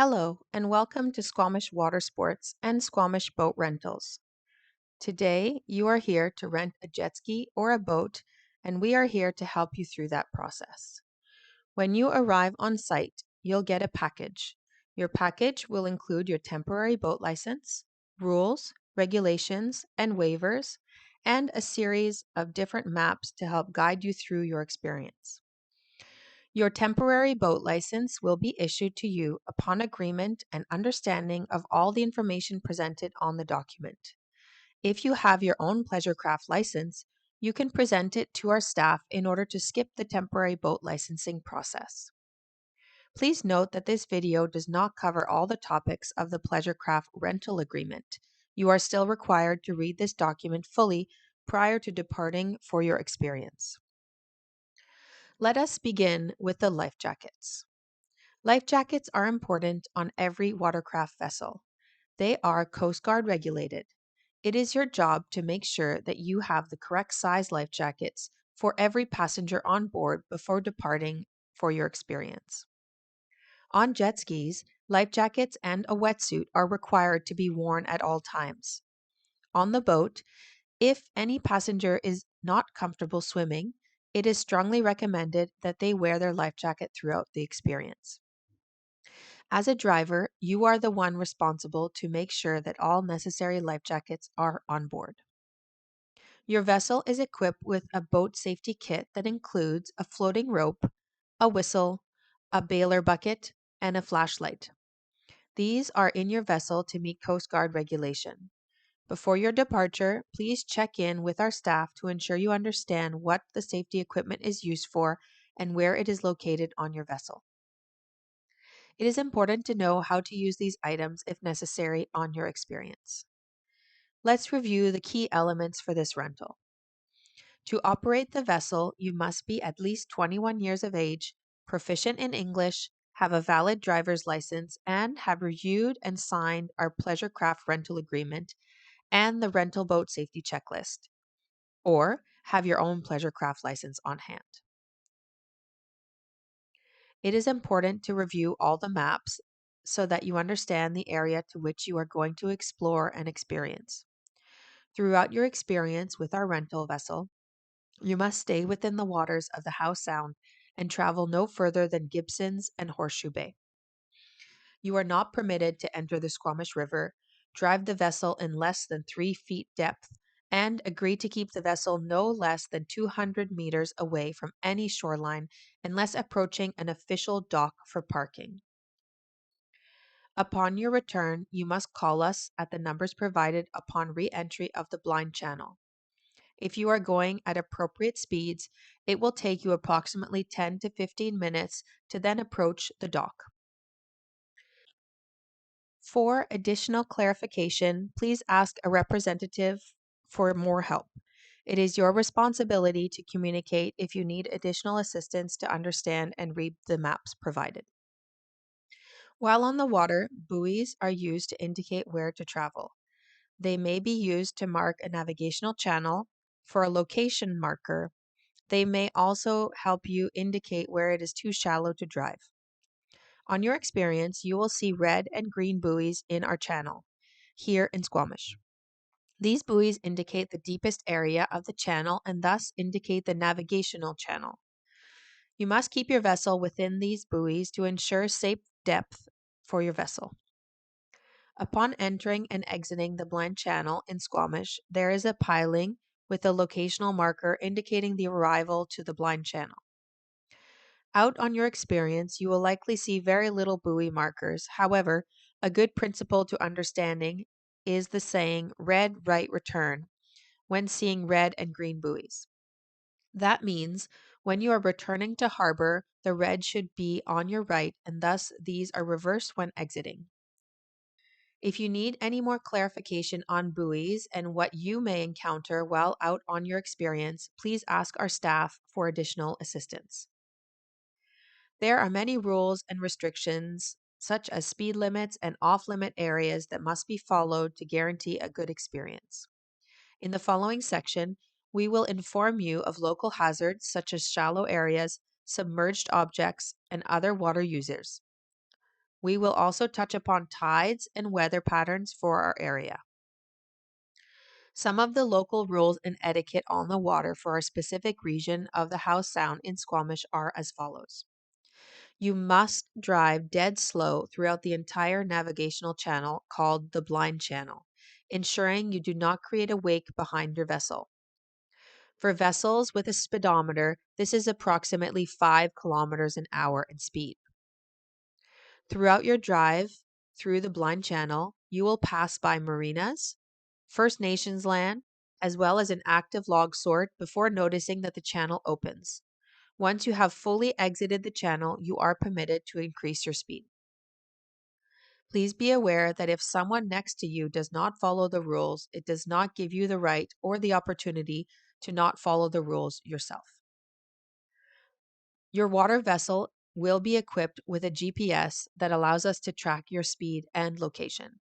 Hello, and welcome to Squamish Watersports and Squamish Boat Rentals. Today, you are here to rent a jet ski or a boat, and we are here to help you through that process. When you arrive on site, you'll get a package. Your package will include your temporary boat license, rules, regulations, and waivers, and a series of different maps to help guide you through your experience. Your temporary boat license will be issued to you upon agreement and understanding of all the information presented on the document. If you have your own pleasure craft license, you can present it to our staff in order to skip the temporary boat licensing process. Please note that this video does not cover all the topics of the pleasure craft rental agreement. You are still required to read this document fully prior to departing for your experience. Let us begin with the life jackets. Life jackets are important on every watercraft vessel. They are Coast Guard regulated. It is your job to make sure that you have the correct size life jackets for every passenger on board before departing for your experience. On jet skis, life jackets and a wetsuit are required to be worn at all times. On the boat, if any passenger is not comfortable swimming, it is strongly recommended that they wear their life jacket throughout the experience. As a driver, you are the one responsible to make sure that all necessary life jackets are on board. Your vessel is equipped with a boat safety kit that includes a floating rope, a whistle, a bailer bucket, and a flashlight. These are in your vessel to meet Coast Guard regulation. Before your departure, please check in with our staff to ensure you understand what the safety equipment is used for and where it is located on your vessel. It is important to know how to use these items if necessary on your experience. Let's review the key elements for this rental. To operate the vessel, you must be at least 21 years of age, proficient in English, have a valid driver's license, and have reviewed and signed our pleasure craft rental agreement and the rental boat safety checklist, or have your own pleasure craft license on hand. It is important to review all the maps so that you understand the area to which you are going to explore and experience. Throughout your experience with our rental vessel, you must stay within the waters of the Howe Sound and travel no further than Gibsons and Horseshoe Bay. You are not permitted to enter the Squamish River, drive the vessel in less than 3 feet depth, and agree to keep the vessel no less than 200 meters away from any shoreline unless approaching an official dock for parking. Upon your return, you must call us at the numbers provided upon re-entry of the blind channel. If you are going at appropriate speeds, it will take you approximately 10 to 15 minutes to then approach the dock. For additional clarification, please ask a representative for more help. It is your responsibility to communicate if you need additional assistance to understand and read the maps provided. While on the water, buoys are used to indicate where to travel. They may be used to mark a navigational channel. For a location marker, they may also help you indicate where it is too shallow to drive. On your experience, you will see red and green buoys in our channel, here in Squamish. These buoys indicate the deepest area of the channel and thus indicate the navigational channel. You must keep your vessel within these buoys to ensure safe depth for your vessel. Upon entering and exiting the blind channel in Squamish, there is a piling with a locational marker indicating the arrival to the blind channel. Out on your experience, you will likely see very little buoy markers. However, a good principle to understanding is the saying, red, right, return, when seeing red and green buoys. That means when you are returning to harbor, the red should be on your right, and thus these are reversed when exiting. If you need any more clarification on buoys and what you may encounter while out on your experience, please ask our staff for additional assistance. There are many rules and restrictions, such as speed limits and off-limit areas that must be followed to guarantee a good experience. In the following section, we will inform you of local hazards such as shallow areas, submerged objects, and other water users. We will also touch upon tides and weather patterns for our area. Some of the local rules and etiquette on the water for our specific region of the Howe Sound in Squamish are as follows. You must drive dead slow throughout the entire navigational channel called the blind channel, ensuring you do not create a wake behind your vessel. For vessels with a speedometer, this is approximately 5 kilometers an hour in speed. Throughout your drive through the blind channel, you will pass by marinas, First Nations land, as well as an active log sort before noticing that the channel opens. Once you have fully exited the channel, you are permitted to increase your speed. Please be aware that if someone next to you does not follow the rules, it does not give you the right or the opportunity to not follow the rules yourself. Your water vessel will be equipped with a GPS that allows us to track your speed and location.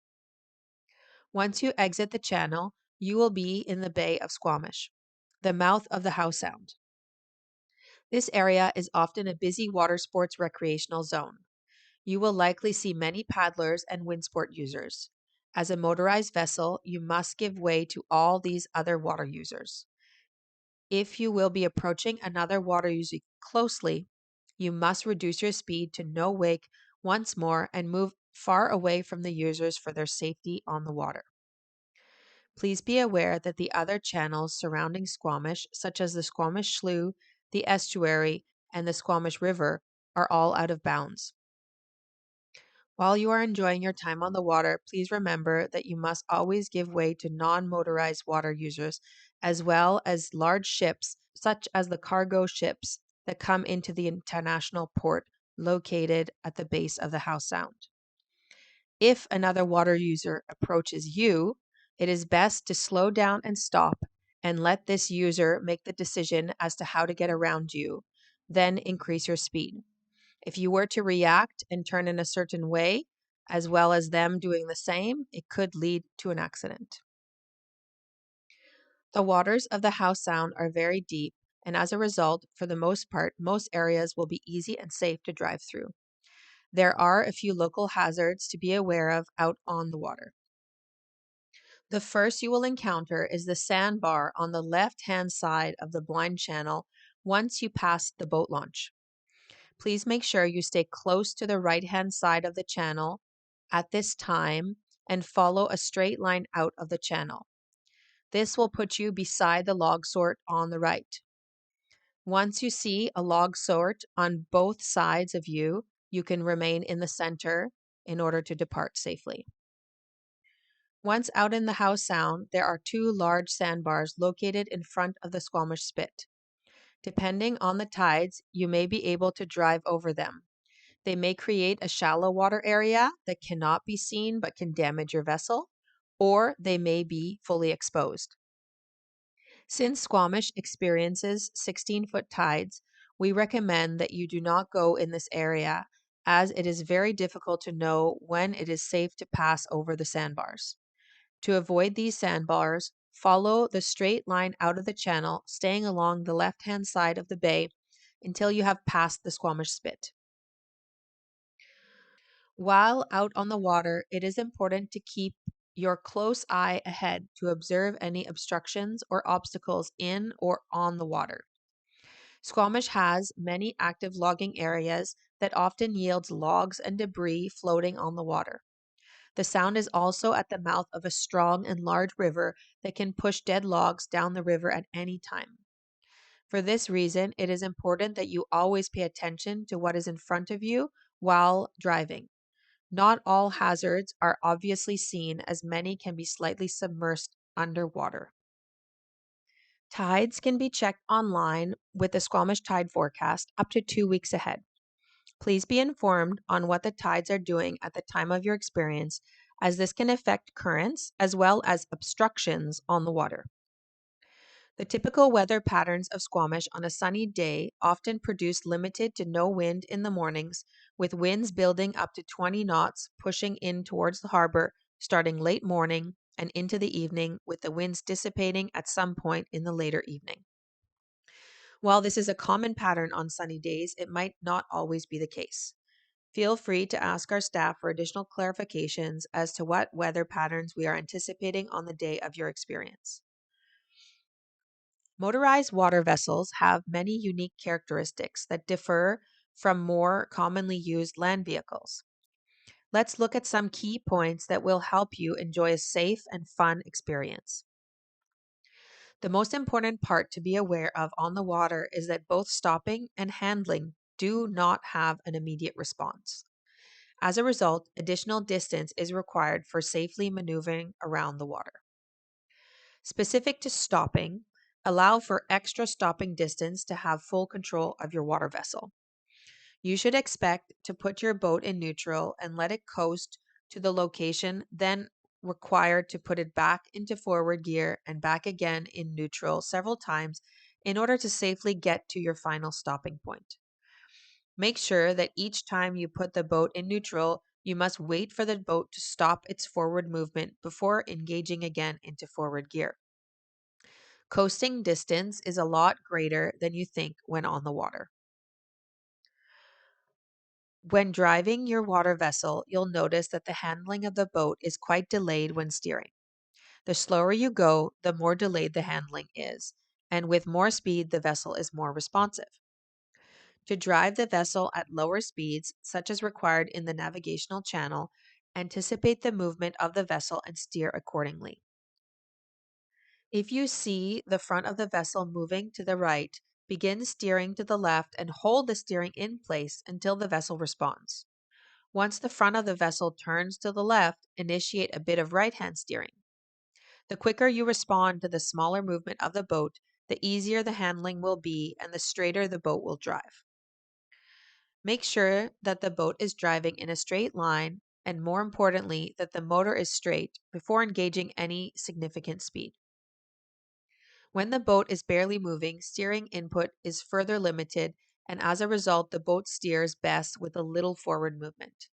Once you exit the channel, you will be in the Bay of Squamish, the mouth of the Howe Sound. This area is often a busy water sports recreational zone. You will likely see many paddlers and windsport users. As a motorized vessel, you must give way to all these other water users. If you will be approaching another water user closely, you must reduce your speed to no wake once more and move far away from the users for their safety on the water. Please be aware that the other channels surrounding Squamish, such as the Squamish Slough, the estuary, and the Squamish River, are all out of bounds. While you are enjoying your time on the water, please remember that you must always give way to non-motorized water users, as well as large ships, such as the cargo ships that come into the international port located at the base of the Howe Sound. If another water user approaches you, it is best to slow down and stop and let this user make the decision as to how to get around you, then increase your speed. If you were to react and turn in a certain way, as well as them doing the same, it could lead to an accident. The waters of the Howe Sound are very deep, and as a result, for the most part, most areas will be easy and safe to drive through. There are a few local hazards to be aware of out on the water. The first you will encounter is the sandbar on the left-hand side of the blind channel once you pass the boat launch. Please make sure you stay close to the right-hand side of the channel at this time and follow a straight line out of the channel. This will put you beside the log sort on the right. Once you see a log sort on both sides of you, you can remain in the center in order to depart safely. Once out in the Howe Sound, there are 2 large sandbars located in front of the Squamish Spit. Depending on the tides, you may be able to drive over them. They may create a shallow water area that cannot be seen but can damage your vessel, or they may be fully exposed. Since Squamish experiences 16-foot tides, we recommend that you do not go in this area as it is very difficult to know when it is safe to pass over the sandbars. To avoid these sandbars, follow the straight line out of the channel, staying along the left-hand side of the bay until you have passed the Squamish Spit. While out on the water, it is important to keep your close eye ahead to observe any obstructions or obstacles in or on the water. Squamish has many active logging areas that often yields logs and debris floating on the water. The sound is also at the mouth of a strong and large river that can push dead logs down the river at any time. For this reason, it is important that you always pay attention to what is in front of you while driving. Not all hazards are obviously seen, as many can be slightly submersed underwater. Tides can be checked online with the Squamish Tide Forecast up to 2 weeks ahead. Please be informed on what the tides are doing at the time of your experience, as this can affect currents as well as obstructions on the water. The typical weather patterns of Squamish on a sunny day often produce limited to no wind in the mornings, with winds building up to 20 knots pushing in towards the harbor starting late morning and into the evening, with the winds dissipating at some point in the later evening. While this is a common pattern on sunny days, it might not always be the case. Feel free to ask our staff for additional clarifications as to what weather patterns we are anticipating on the day of your experience. Motorized water vessels have many unique characteristics that differ from more commonly used land vehicles. Let's look at some key points that will help you enjoy a safe and fun experience. The most important part to be aware of on the water is that both stopping and handling do not have an immediate response. As a result, additional distance is required for safely maneuvering around the water. Specific to stopping, allow for extra stopping distance to have full control of your water vessel. You should expect to put your boat in neutral and let it coast to the location, then required to put it back into forward gear and back again in neutral several times in order to safely get to your final stopping point. Make sure that each time you put the boat in neutral, you must wait for the boat to stop its forward movement before engaging again into forward gear. Coasting distance is a lot greater than you think when on the water. When driving your water vessel, you'll notice that the handling of the boat is quite delayed when steering. The slower you go, the more delayed the handling is, and with more speed, the vessel is more responsive. To drive the vessel at lower speeds, such as required in the navigational channel, anticipate the movement of the vessel and steer accordingly. If you see the front of the vessel moving to the right, begin steering to the left and hold the steering in place until the vessel responds. Once the front of the vessel turns to the left, initiate a bit of right-hand steering. The quicker you respond to the smaller movement of the boat, the easier the handling will be and the straighter the boat will drive. Make sure that the boat is driving in a straight line and, more importantly, that the motor is straight before engaging any significant speed. When the boat is barely moving, steering input is further limited, and as a result, the boat steers best with a little forward movement.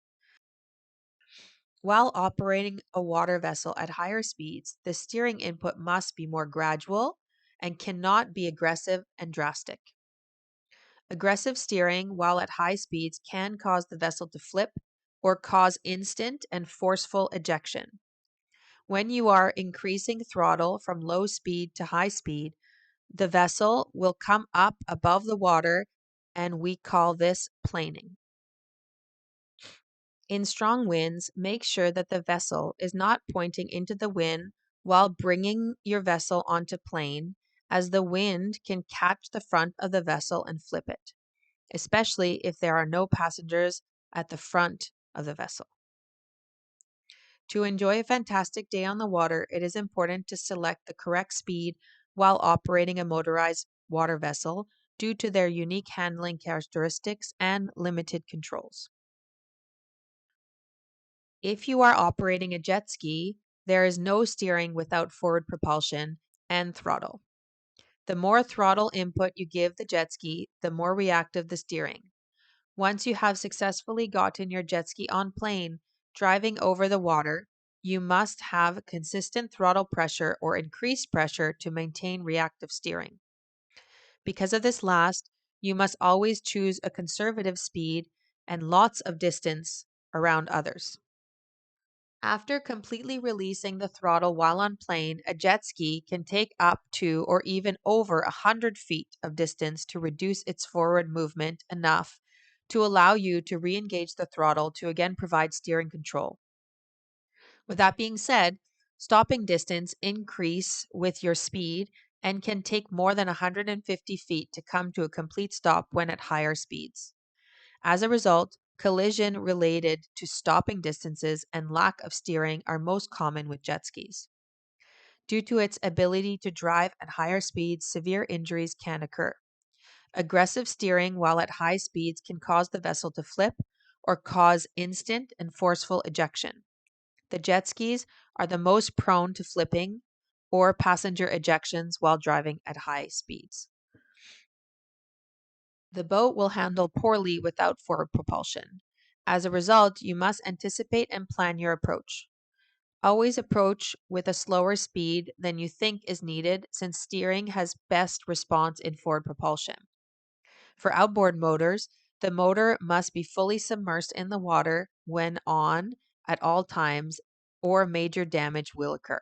While operating a water vessel at higher speeds, the steering input must be more gradual and cannot be aggressive and drastic. Aggressive steering while at high speeds can cause the vessel to flip or cause instant and forceful ejection. When you are increasing throttle from low speed to high speed, the vessel will come up above the water, and we call this planing. In strong winds, make sure that the vessel is not pointing into the wind while bringing your vessel onto plane, as the wind can catch the front of the vessel and flip it, especially if there are no passengers at the front of the vessel. To enjoy a fantastic day on the water, it is important to select the correct speed while operating a motorized water vessel due to their unique handling characteristics and limited controls. If you are operating a jet ski, there is no steering without forward propulsion and throttle. The more throttle input you give the jet ski, the more reactive the steering. Once you have successfully gotten your jet ski on plane, driving over the water, you must have consistent throttle pressure or increased pressure to maintain reactive steering. Because of this last, you must always choose a conservative speed and lots of distance around others. After completely releasing the throttle while on plane, a jet ski can take up to or even over 100 feet of distance to reduce its forward movement enough to allow you to re-engage the throttle to again provide steering control. With that being said, stopping distance increase with your speed and can take more than 150 feet to come to a complete stop when at higher speeds. As a result, collision related to stopping distances and lack of steering are most common with jet skis. Due to its ability to drive at higher speeds, severe injuries can occur. Aggressive steering while at high speeds can cause the vessel to flip or cause instant and forceful ejection. The jet skis are the most prone to flipping or passenger ejections while driving at high speeds. The boat will handle poorly without forward propulsion. As a result, you must anticipate and plan your approach. Always approach with a slower speed than you think is needed, since steering has best response in forward propulsion. For outboard motors, The motor must be fully submersed in the water when on at all times, or major damage will occur.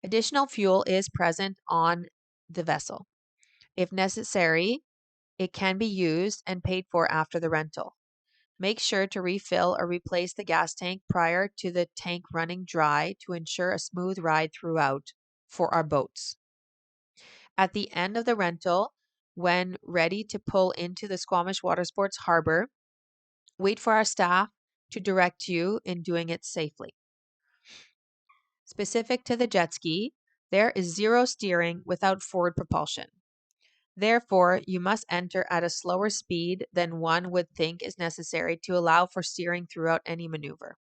Additional fuel is present on the vessel. If necessary, it can be used and paid for after the rental. Make sure to refill or replace the gas tank prior to the tank running dry to ensure a smooth ride throughout for our boats. At the end of the rental, when ready to pull into the Squamish Watersports harbor, wait for our staff to direct you in doing it safely. Specific to the jet ski, there is zero steering without forward propulsion. Therefore, you must enter at a slower speed than one would think is necessary to allow for steering throughout any maneuver.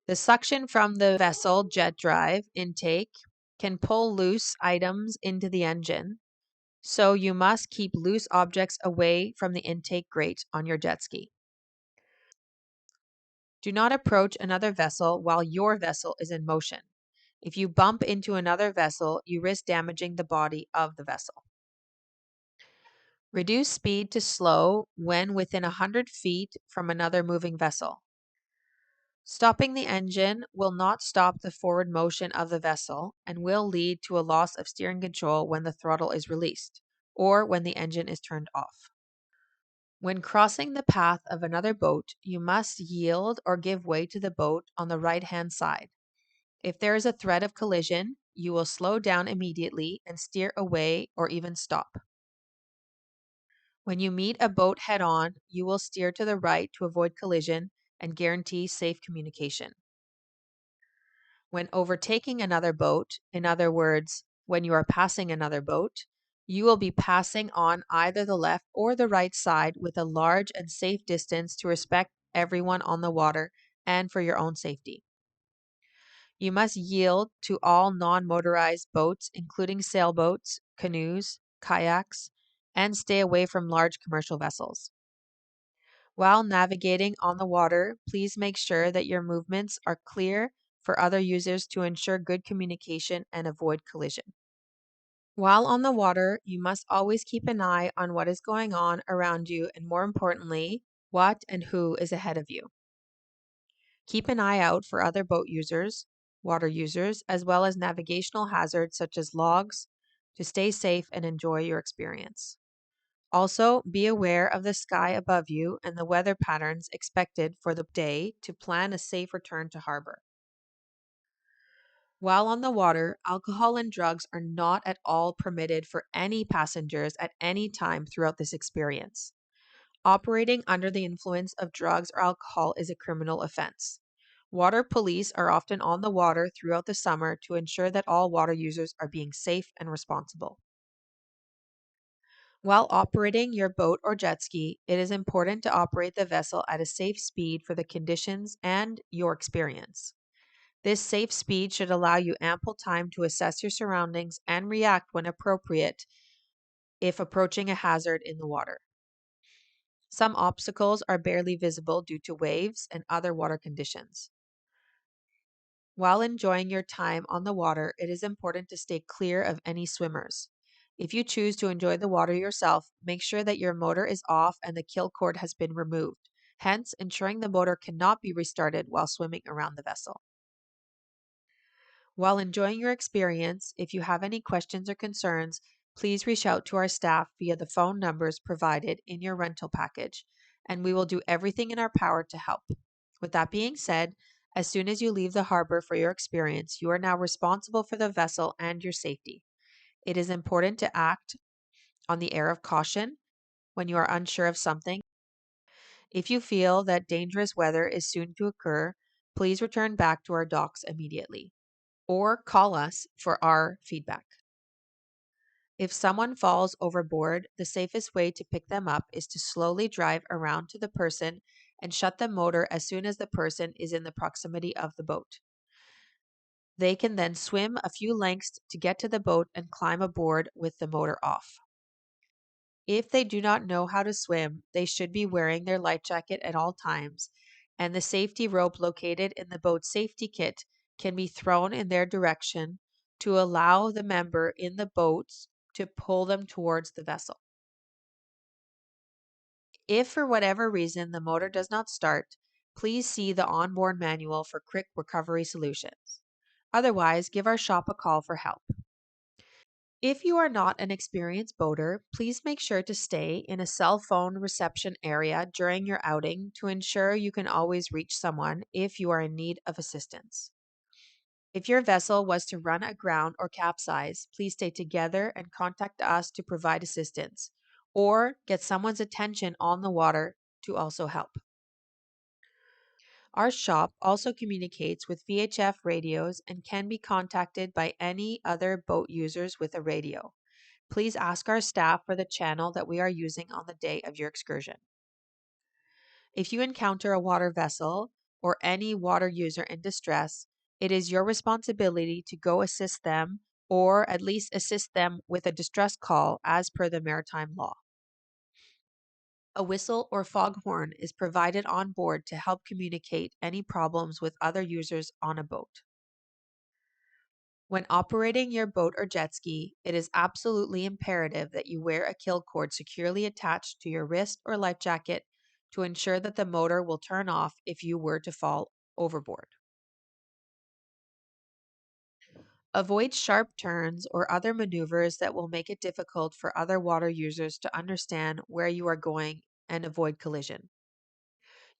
The suction from the vessel jet drive intake can pull loose items into the engine, so you must keep loose objects away from the intake grate on your jet ski. Do not approach another vessel while your vessel is in motion. If you bump into another vessel, you risk damaging the body of the vessel. Reduce speed to slow when within 100 feet from another moving vessel. Stopping the engine will not stop the forward motion of the vessel and will lead to a loss of steering control when the throttle is released or when the engine is turned off. When crossing the path of another boat, you must yield or give way to the boat on the right-hand side. If there is a threat of collision, you will slow down immediately and steer away or even stop. When you meet a boat head-on, you will steer to the right to avoid collision and guarantee safe communication. When overtaking another boat, in other words, when you are passing another boat, you will be passing on either the left or the right side with a large and safe distance to respect everyone on the water and for your own safety. You must yield to all non-motorized boats, including sailboats, canoes, kayaks, and stay away from large commercial vessels. While navigating on the water, please make sure that your movements are clear for other users to ensure good communication and avoid collision. While on the water, you must always keep an eye on what is going on around you and, more importantly, what and who is ahead of you. Keep an eye out for other boat users, water users, as well as navigational hazards such as logs to stay safe and enjoy your experience. Also, be aware of the sky above you and the weather patterns expected for the day to plan a safe return to harbor. While on the water, alcohol and drugs are not at all permitted for any passengers at any time throughout this experience. Operating under the influence of drugs or alcohol is a criminal offense. Water police are often on the water throughout the summer to ensure that all water users are being safe and responsible. While operating your boat or jet ski, it is important to operate the vessel at a safe speed for the conditions and your experience. This safe speed should allow you ample time to assess your surroundings and react when appropriate if approaching a hazard in the water. Some obstacles are barely visible due to waves and other water conditions. While enjoying your time on the water, it is important to stay clear of any swimmers. If you choose to enjoy the water yourself, make sure that your motor is off and the kill cord has been removed, hence ensuring the motor cannot be restarted while swimming around the vessel. While enjoying your experience, if you have any questions or concerns, please reach out to our staff via the phone numbers provided in your rental package, and we will do everything in our power to help. With that being said, as soon as you leave the harbor for your experience, you are now responsible for the vessel and your safety. It is important to act on the air of caution when you are unsure of something. If you feel that dangerous weather is soon to occur, please return back to our docks immediately or call us for our feedback. If someone falls overboard, the safest way to pick them up is to slowly drive around to the person and shut the motor as soon as the person is in the proximity of the boat. They can then swim a few lengths to get to the boat and climb aboard with the motor off. If they do not know how to swim, they should be wearing their life jacket at all times, and the safety rope located in the boat safety kit can be thrown in their direction to allow the member in the boats to pull them towards the vessel. If for whatever reason the motor does not start, please see the onboard manual for quick recovery solutions. Otherwise, give our shop a call for help. If you are not an experienced boater, please make sure to stay in a cell phone reception area during your outing to ensure you can always reach someone if you are in need of assistance. If your vessel was to run aground or capsize, please stay together and contact us to provide assistance, or get someone's attention on the water to also help. Our shop also communicates with VHF radios and can be contacted by any other boat users with a radio. Please ask our staff for the channel that we are using on the day of your excursion. If you encounter a water vessel or any water user in distress, it is your responsibility to go assist them or at least assist them with a distress call as per the maritime law. A whistle or foghorn is provided on board to help communicate any problems with other users on a boat. When operating your boat or jet ski, it is absolutely imperative that you wear a kill cord securely attached to your wrist or life jacket to ensure that the motor will turn off if you were to fall overboard. Avoid sharp turns or other maneuvers that will make it difficult for other water users to understand where you are going and avoid collision.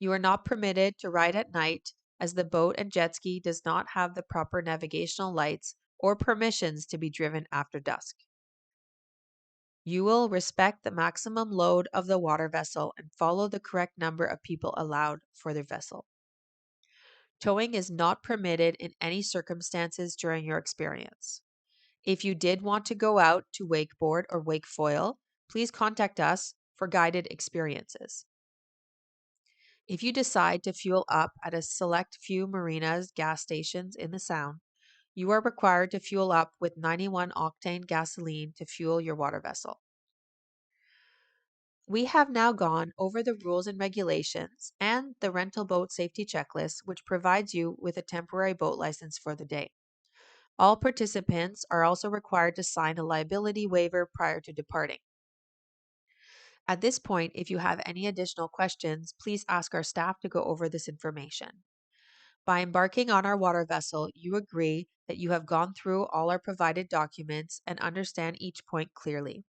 You are not permitted to ride at night as the boat and jet ski does not have the proper navigational lights or permissions to be driven after dusk. You will respect the maximum load of the water vessel and follow the correct number of people allowed for the vessel. Towing is not permitted in any circumstances during your experience. If you did want to go out to wakeboard or wakefoil, please contact us for guided experiences. If you decide to fuel up at a select few marinas gas stations in the Sound, you are required to fuel up with 91 octane gasoline to fuel your water vessel. We have now gone over the rules and regulations and the rental boat safety checklist, which provides you with a temporary boat license for the day. All participants are also required to sign a liability waiver prior to departing. At this point, if you have any additional questions, please ask our staff to go over this information. By embarking on our water vessel, you agree that you have gone through all our provided documents and understand each point clearly.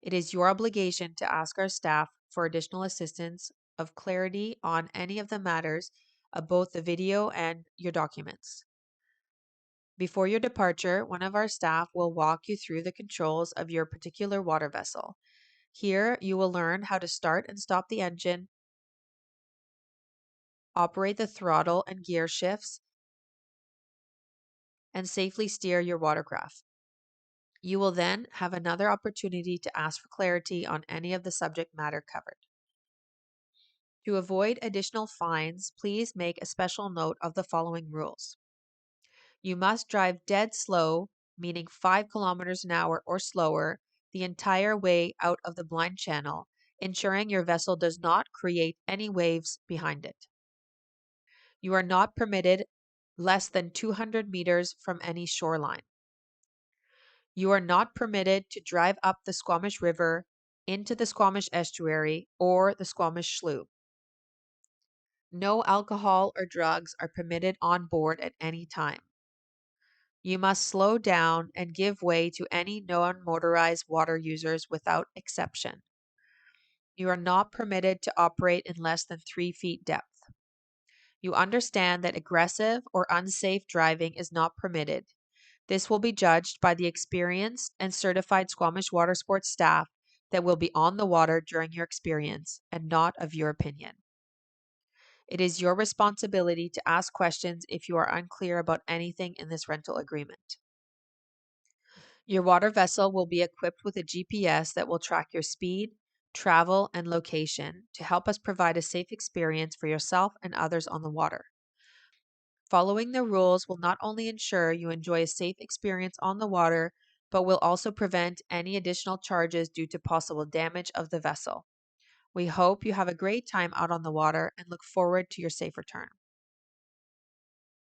It is your obligation to ask our staff for additional assistance of clarity on any of the matters of both the video and your documents. Before your departure, one of our staff will walk you through the controls of your particular water vessel. Here, you will learn how to start and stop the engine, operate the throttle and gear shifts, and safely steer your watercraft. You will then have another opportunity to ask for clarity on any of the subject matter covered. To avoid additional fines, please make a special note of the following rules. You must drive dead slow, meaning 5 kilometers an hour or slower, the entire way out of the blind channel, ensuring your vessel does not create any waves behind it. You are not permitted less than 200 meters from any shoreline. You are not permitted to drive up the Squamish River into the Squamish Estuary or the Squamish Slough. No alcohol or drugs are permitted on board at any time. You must slow down and give way to any non-motorized water users without exception. You are not permitted to operate in less than 3 feet depth. You understand that aggressive or unsafe driving is not permitted. This will be judged by the experienced and certified Squamish Watersports staff that will be on the water during your experience and not of your opinion. It is your responsibility to ask questions if you are unclear about anything in this rental agreement. Your water vessel will be equipped with a GPS that will track your speed, travel, and location to help us provide a safe experience for yourself and others on the water. Following the rules will not only ensure you enjoy a safe experience on the water, but will also prevent any additional charges due to possible damage of the vessel. We hope you have a great time out on the water and look forward to your safe return.